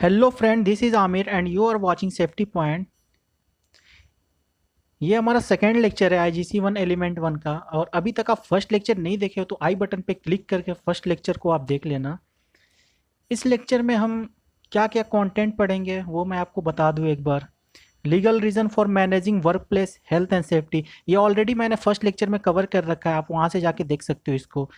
Hello friend, this is Aamir and you are watching safety point. ये हमारा second lecture है IGC one element one का। और अभी तक आप फर्स्ट लेक्चर नहीं देखे हो तो आई बटन पे क्लिक करके फर्स्ट लेक्चर को आप देख लेना। इस लेक्चर में हम क्या क्या कंटेंट पढ़ेंगे वो मैं आपको बता दूं एक बार। Legal reason for managing work place health and safety, ये ऑलरेडी मैंने फर्स्ट लेक्चर में कवर कर रखा है, आप वहाँ से जाके देख सकते हो इसको।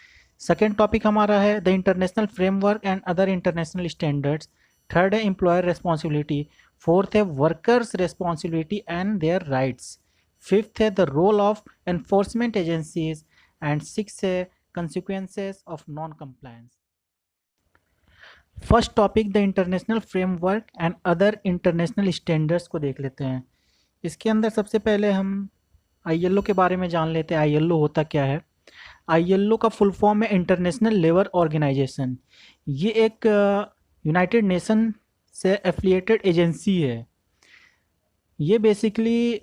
सेकेंड टॉपिक हमारा है the international framework and other international standards. Third है एम्प्लॉयर रेस्पॉन्सिबिलिटी। फोर्थ है workers responsibility and their rights. Fifth है the role of enforcement agencies. And six है consequences of non compliance. First topic the international framework and other international standards को देख लेते हैं। इसके अंदर सबसे पहले हम आईएलओ के बारे में जान लेते हैं। आईएलओ होता क्या है? आईएलओ का फुल फॉर्म है इंटरनेशनल लेबर ऑर्गेनाइजेशन। ये एक यूनाइटेड नेशन से एफिलिएटेड एजेंसी है। ये basically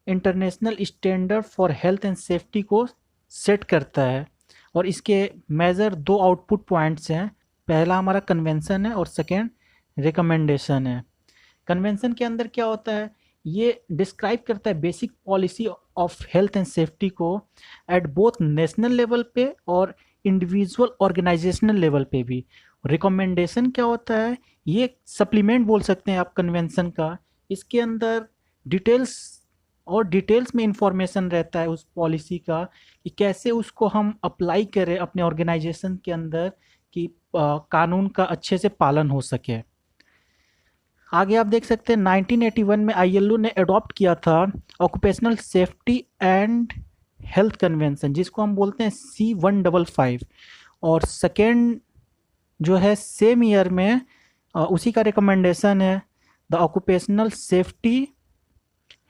international standard for health and safety को सेट करता है। और इसके मेजर दो आउटपुट पॉइंट्स हैं। पहला हमारा कन्वेंशन है और सेकेंड रिकमेंडेशन है। कन्वेंशन के अंदर क्या होता है? ये डिस्क्राइब करता है basic policy of health and safety को एट बोथ नेशनल लेवल पे और इंडिविजुअल ऑर्गेनाइजेशनल लेवल पे भी। रिकमेंडेशन क्या होता है? ये सप्लीमेंट बोल सकते हैं आप कन्वेंशन का। इसके अंदर डिटेल्स और डिटेल्स में इंफॉर्मेशन रहता है उस पॉलिसी का कि कैसे उसको हम अप्लाई करें अपने ऑर्गेनाइजेशन के अंदर, कि कानून का अच्छे से पालन हो सके। आगे आप देख सकते हैं 1981 में आईएलओ ने अडॉप्ट किया था occupational safety and health convention, जिसको हम बोलते हैं C155। और सेकेंड जो है सेम ईयर में उसी का रिकमेंडेशन है the occupational safety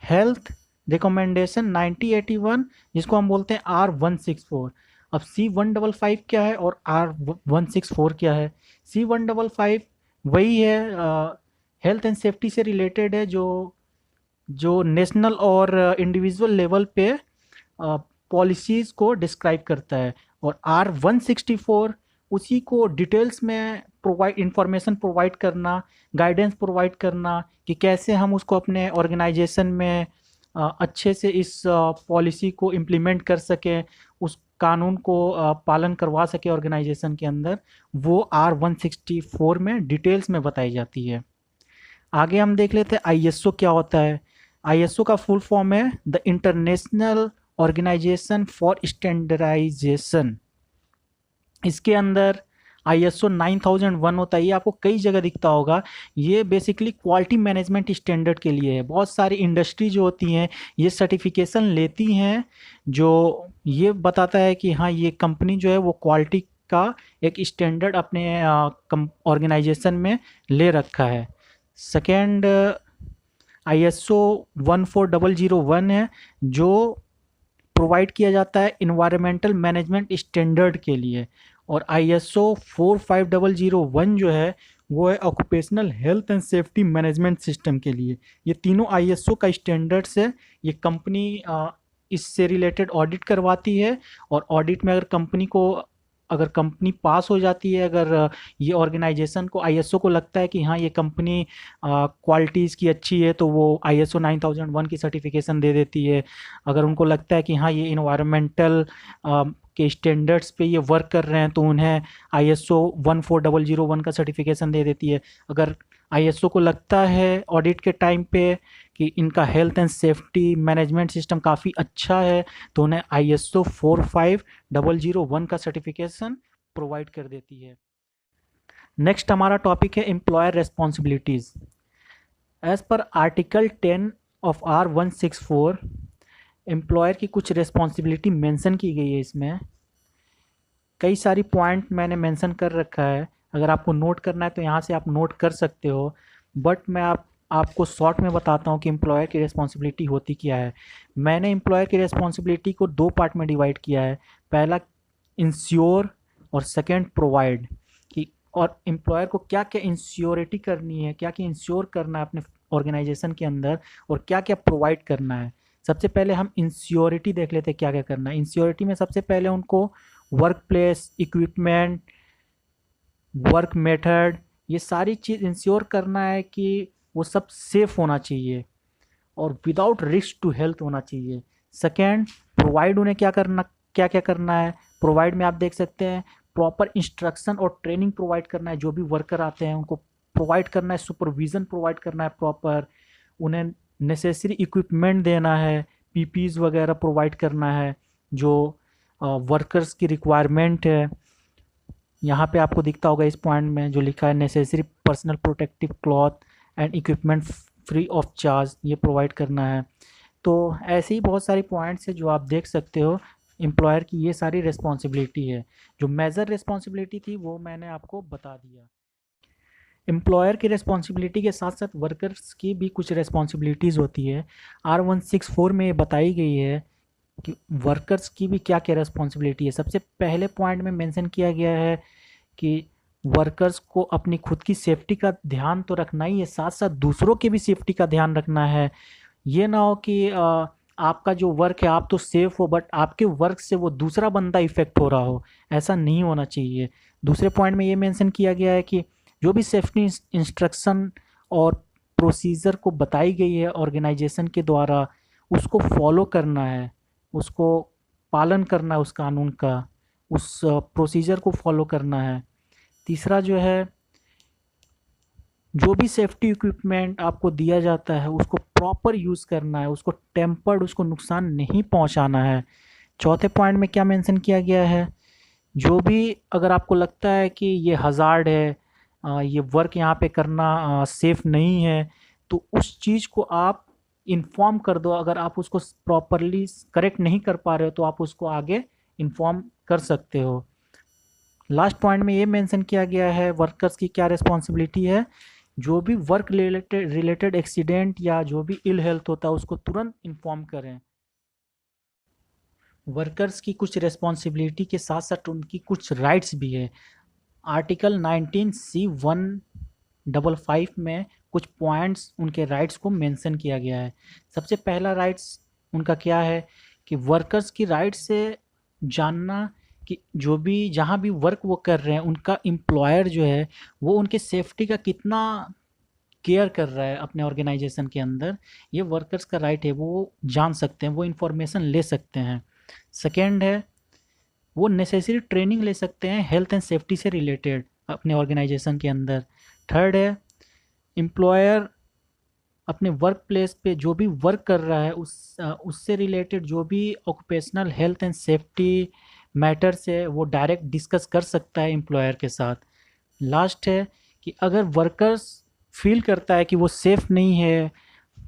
health recommendation 1981, जिसको हम बोलते हैं R164। अब C155 क्या है और R164 क्या है? C155 वही है, हेल्थ एंड सेफ्टी से रिलेटेड है, जो जो नेशनल और इंडिविजुअल लेवल पे पॉलिसीज़ को डिस्क्राइब करता है। और R164 उसी को डिटेल्स में प्रोवाइड इंफॉर्मेशन प्रोवाइड करना, गाइडेंस प्रोवाइड करना कि कैसे हम उसको अपने ऑर्गेनाइजेशन में अच्छे से इस पॉलिसी को इम्प्लीमेंट कर सकें, उस कानून को पालन करवा सके ऑर्गेनाइजेशन के अंदर। वो R164 में डिटेल्स में बताई जाती है। आगे हम देख लेते हैं आईएसओ क्या होता है। आईएसओ का फुल फॉर्म है the International Organization for Standardization. इसके अंदर आईएसओ 9001 होता है, ये आपको कई जगह दिखता होगा। ये बेसिकली क्वालिटी मैनेजमेंट स्टैंडर्ड के लिए है। बहुत सारी इंडस्ट्री जो होती हैं ये सर्टिफिकेशन लेती हैं, जो ये बताता है कि हाँ, ये कंपनी जो है वो क्वालिटी का एक स्टैंडर्ड अपने ऑर्गेनाइजेशन में ले रखा है। सेकेंड आईएसओ 14001 है, जो प्रोवाइड किया जाता है इन्वायरमेंटल मैनेजमेंट स्टैंडर्ड के लिए। और आईएसओ 45001 जो है वो है occupational health and safety management system के लिए। ये तीनों आईएसओ का स्टैंडर्ड्स है। ये कंपनी इससे रिलेटेड ऑडिट करवाती है। और ऑडिट में अगर कंपनी पास हो जाती है, अगर ये ऑर्गेनाइजेशन को आईएसओ को लगता है कि हाँ, ये कंपनी क्वालिटी इसकी अच्छी है, तो वो आईएसओ 9001 की सर्टिफिकेशन दे देती है। अगर उनको लगता है कि हाँ, ये इन्वायरमेंटल के स्टैंडर्ड्स पे ये वर्क कर रहे हैं, तो उन्हें आईएसओ 14001 का सर्टिफिकेशन दे देती है। अगर आईएसओ को लगता है ऑडिट के टाइम पे कि इनका health and safety management system काफ़ी अच्छा है, तो उन्हें आईएसओ 45001 का सर्टिफिकेशन प्रोवाइड कर देती है। नेक्स्ट हमारा टॉपिक है employer responsibilities. As per article 10 of R164, employer की कुछ रेस्पॉन्सिबिलिटी मेंशन की गई है। इसमें कई सारी पॉइंट मैंने मेंशन कर रखा है, अगर आपको नोट करना है तो यहाँ से आप नोट कर सकते हो। बट मैं आपको शॉर्ट में बताता हूँ कि एम्प्लॉयर की रिस्पॉन्सिबिलिटी होती क्या है। मैंने एम्प्लॉयर की रिस्पॉन्सिबिलिटी को दो पार्ट में डिवाइड किया है। पहला इंश्योर और सेकेंड प्रोवाइड। कि और एम्प्लॉयर को क्या क्या इंश्योरिटी करनी है, क्या क्या इंश्योर करना है अपने ऑर्गेनाइजेशन के अंदर, और क्या क्या प्रोवाइड करना है। सबसे पहले हम इंश्योरिटी देख लेते हैं क्या क्या करना है। इंश्योरिटी में सबसे पहले उनको work place equipment, work method ये सारी चीज़ इंश्योर करना है कि वो सब सेफ होना चाहिए और विदाउट रिस्क टू हेल्थ होना चाहिए। सेकेंड, प्रोवाइड उन्हें क्या क्या करना है। प्रोवाइड में आप देख सकते हैं प्रॉपर इंस्ट्रक्शन और ट्रेनिंग प्रोवाइड करना है, जो भी वर्कर आते हैं उनको प्रोवाइड करना है, सुपरविज़न प्रोवाइड करना है प्रॉपर, उन्हें नेसेसरी इक्विपमेंट देना है, पीपीज वगैरह प्रोवाइड करना है जो वर्कर्स की रिक्वायरमेंट है। यहाँ पे आपको दिखता होगा इस पॉइंट में जो लिखा है necessary personal protective cloth and equipment free of charge, ये प्रोवाइड करना है। तो ऐसे ही बहुत सारी पॉइंट्स है जो आप देख सकते हो। एम्प्लॉयर की ये सारी रिस्पॉन्सिबिलिटी है। जो मेजर रिस्पॉन्सिबिलिटी थी वो मैंने आपको बता दिया। एम्प्लॉयर की रिस्पॉन्सिबिलिटी के साथ साथ वर्कर्स की भी कुछ रिस्पॉन्सिबिलिटीज़ होती है। R164 में ये बताई गई है कि वर्कर्स की भी क्या क्या रिस्पॉन्सिबिलिटी है। सबसे पहले पॉइंट में मेंशन किया गया है कि वर्कर्स को अपनी खुद की सेफ्टी का ध्यान तो रखना ही है, साथ साथ दूसरों की भी सेफ्टी का ध्यान रखना है। ये ना हो कि आपका जो वर्क है आप तो सेफ हो बट आपके वर्क से वो दूसरा बंदा इफेक्ट हो रहा हो, ऐसा नहीं होना चाहिए। दूसरे पॉइंट में ये मेंशन किया गया है कि जो भी सेफ्टी इंस्ट्रक्शन और प्रोसीजर को बताई गई है ऑर्गेनाइजेशन के द्वारा, उसको फॉलो करना है, उसको पालन करना है, उस कानून का, उस प्रोसीजर को फॉलो करना है। तीसरा जो है, जो भी सेफ्टी इक्विपमेंट आपको दिया जाता है उसको प्रॉपर यूज़ करना है, उसको टेम्पर्ड, उसको नुकसान नहीं पहुंचाना है। चौथे पॉइंट में क्या मेंशन किया गया है, जो भी अगर आपको लगता है कि ये हज़ार्ड है, ये वर्क यहाँ पे करना सेफ नहीं है, तो उस चीज़ को आप इन्फॉर्म कर दो। अगर आप उसको प्रॉपरली करेक्ट नहीं कर पा रहे हो तो आप उसको आगे इन्फॉर्म कर सकते हो। लास्ट पॉइंट में ये मेंशन किया गया है वर्कर्स की क्या रिस्पॉन्सिबिलिटी है। जो भी वर्क रिलेटेड एक्सीडेंट या जो भी इल हेल्थ होता है उसको तुरंत इन्फॉर्म करें। वर्कर्स की कुछ रिस्पॉन्सिबिलिटी के साथ साथ उनकी कुछ राइट्स भी है। आर्टिकल 19C155 में कुछ पॉइंट्स उनके राइट्स को मेंशन किया गया है। सबसे पहला राइट्स उनका क्या है कि वर्कर्स की राइट से जानना कि जो भी जहाँ भी वर्क वो कर रहे हैं उनका एम्प्लॉयर जो है वो उनके सेफ्टी का कितना केयर कर रहा है अपने ऑर्गेनाइजेशन के अंदर, ये वर्कर्स का राइट है, वो जान सकते हैं, वो इन्फॉर्मेशन ले सकते हैं। सेकेंड है, वो नेसेसरी ट्रेनिंग ले सकते हैं हेल्थ एंड सेफ्टी से रिलेटेड अपने ऑर्गेनाइजेशन के अंदर। थर्ड है, एम्प्लॉयर अपने वर्क प्लेस पे जो भी वर्क कर रहा है उससे रिलेटेड जो भी occupational health and safety matters है वो डायरेक्ट डिस्कस कर सकता है एम्प्लॉयर के साथ। लास्ट है कि अगर वर्कर्स फील करता है कि वो सेफ़ नहीं है,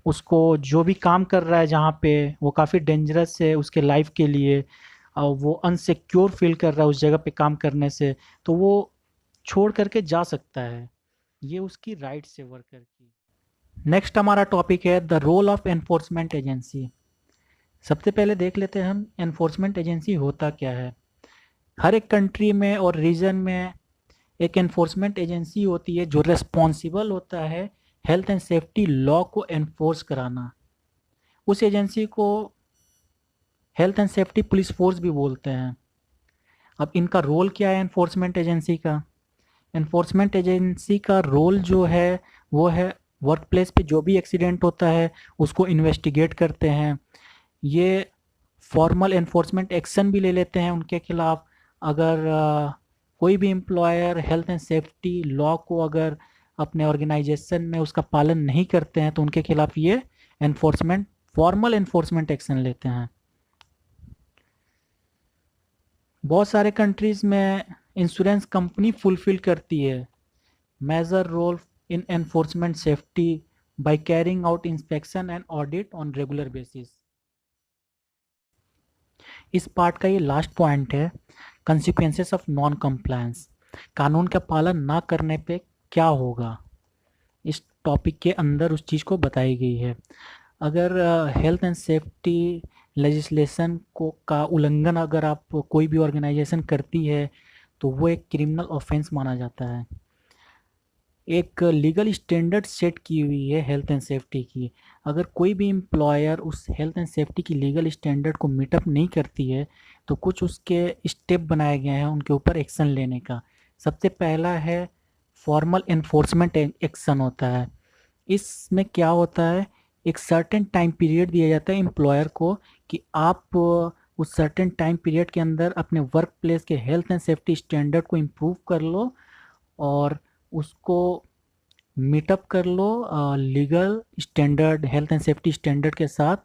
उसको जो भी काम कर रहा है जहाँ पे वो काफ़ी डेंजरस है उसके लाइफ के लिए, और वो अनसिक्योर फील कर रहा है उस जगह पे काम करने से, तो वो छोड़ करके जा सकता है। ये उसकी राइट्स है वर्कर की। नेक्स्ट हमारा टॉपिक है the role of enforcement agency. सबसे पहले देख लेते हैं हम एनफोर्समेंट एजेंसी होता क्या है। हर एक कंट्री में और रीजन में एक एनफोर्समेंट एजेंसी होती है जो रिस्पॉन्सिबल होता है हेल्थ एंड सेफ्टी लॉ को एनफोर्स कराना। उस एजेंसी को health and safety police force भी बोलते हैं। अब इनका रोल क्या है एनफोर्समेंट एजेंसी का। एनफोर्समेंट एजेंसी का रोल जो है वो है वर्क प्लेस पे जो भी एक्सीडेंट होता है उसको इन्वेस्टिगेट करते हैं। ये फॉर्मल एनफोर्समेंट एक्शन भी ले लेते हैं उनके खिलाफ। अगर कोई भी employer health and safety law को अगर अपने ऑर्गेनाइजेशन में उसका पालन नहीं करते हैं तो उनके खिलाफ ये एनफोर्समेंट फॉर्मल एनफोर्समेंट एक्शन लेते हैं। बहुत सारे कंट्रीज़ में इंश्योरेंस कंपनी फुलफिल करती है major role in enforcement safety by carrying out inspection and audit on regular basis. इस पार्ट का ये लास्ट पॉइंट है, कंसिक्वेंसेस ऑफ नॉन कंप्लायंस। कानून का पालन ना करने पे क्या होगा, इस टॉपिक के अंदर उस चीज़ को बताई गई है। अगर हेल्थ एंड सेफ्टी लेजिस्लेशन को का उल्लंघन अगर आप कोई भी ऑर्गेनाइजेशन करती है तो वो एक क्रिमिनल ऑफेंस माना जाता है। एक लीगल स्टैंडर्ड सेट की हुई है हेल्थ एंड सेफ्टी की। अगर कोई भी एम्प्लॉयर उस हेल्थ एंड सेफ्टी की लीगल स्टैंडर्ड को मीटअप नहीं करती है तो कुछ उसके स्टेप बनाए गए हैं उनके ऊपर एक्शन लेने का। सबसे पहला है फॉर्मल एनफोर्समेंट एक्शन होता है। इसमें क्या होता है, एक सर्टेन टाइम पीरियड दिया जाता है एम्प्लॉयर को कि आप उस सर्टेन टाइम पीरियड के अंदर अपने वर्क प्लेस के हेल्थ एंड सेफ्टी स्टैंडर्ड को इम्प्रूव कर लो और उसको मीटअप कर लो legal standard, health and safety standard के साथ।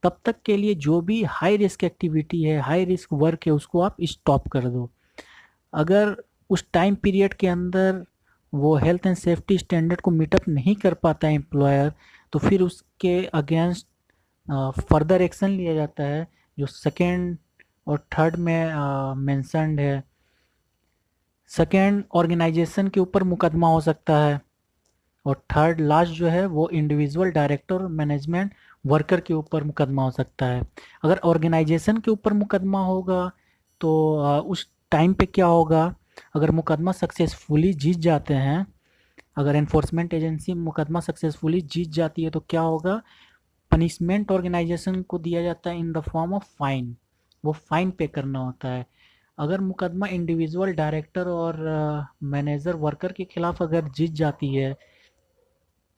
तब तक के लिए जो भी हाई रिस्क एक्टिविटी है, हाई रिस्क वर्क है, उसको आप स्टॉप कर दो। अगर उस टाइम पीरियड के अंदर वो हेल्थ एंड सेफ्टी स्टैंडर्ड को मीटअप नहीं कर पाता है एम्प्लॉयर, तो फिर उसके अगेंस्ट फर्दर एक्शन लिया जाता है, जो सेकेंड और थर्ड में मेंशन्ड है। सेकेंड, ऑर्गेनाइजेशन के ऊपर मुकदमा हो सकता है, और थर्ड लास्ट जो है वो इंडिविजुअल डायरेक्टर और मैनेजमेंट वर्कर के ऊपर मुकदमा हो सकता है। अगर ऑर्गेनाइजेशन के ऊपर मुकदमा होगा तो उस टाइम पे क्या होगा, अगर मुकदमा सक्सेसफुली जीत जाते हैं, अगर एनफोर्समेंट एजेंसी मुकदमा सक्सेसफुली जीत जाती है तो क्या होगा, पनिशमेंट ऑर्गेनाइजेशन को दिया जाता है in the form of fine. वो फाइन पे करना होता है। अगर मुकदमा इंडिविजुअल डायरेक्टर और मैनेजर वर्कर के खिलाफ अगर जीत जाती है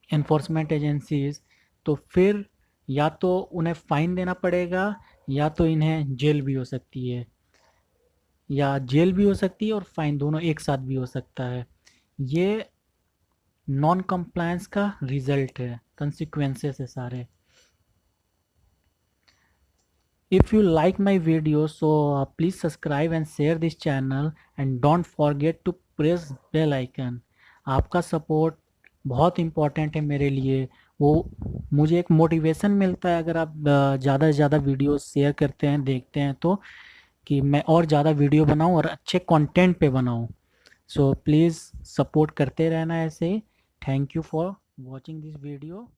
एनफोर्समेंट एजेंसीज, तो फिर या तो उन्हें फ़ाइन देना पड़ेगा या तो इन्हें जेल भी हो सकती है, या जेल भी हो सकती है और फाइन दोनों एक साथ भी हो सकता है। ये नॉन कंप्लायंस का रिजल्ट है, कंसिक्वेंसेस है सारे। If you like my video, so please subscribe and share this channel and don't forget to press bell icon। आपका सपोर्ट बहुत इम्पोर्टेंट है मेरे लिए। वो मुझे एक मोटिवेशन मिलता है अगर आप ज़्यादा से ज़्यादा वीडियो शेयर करते हैं, देखते हैं, तो कि मैं और ज़्यादा वीडियो बनाऊं और अच्छे कंटेंट पे बनाऊं। सो प्लीज़ सपोर्ट करते रहना ऐसे ही। Thank you for watching this video.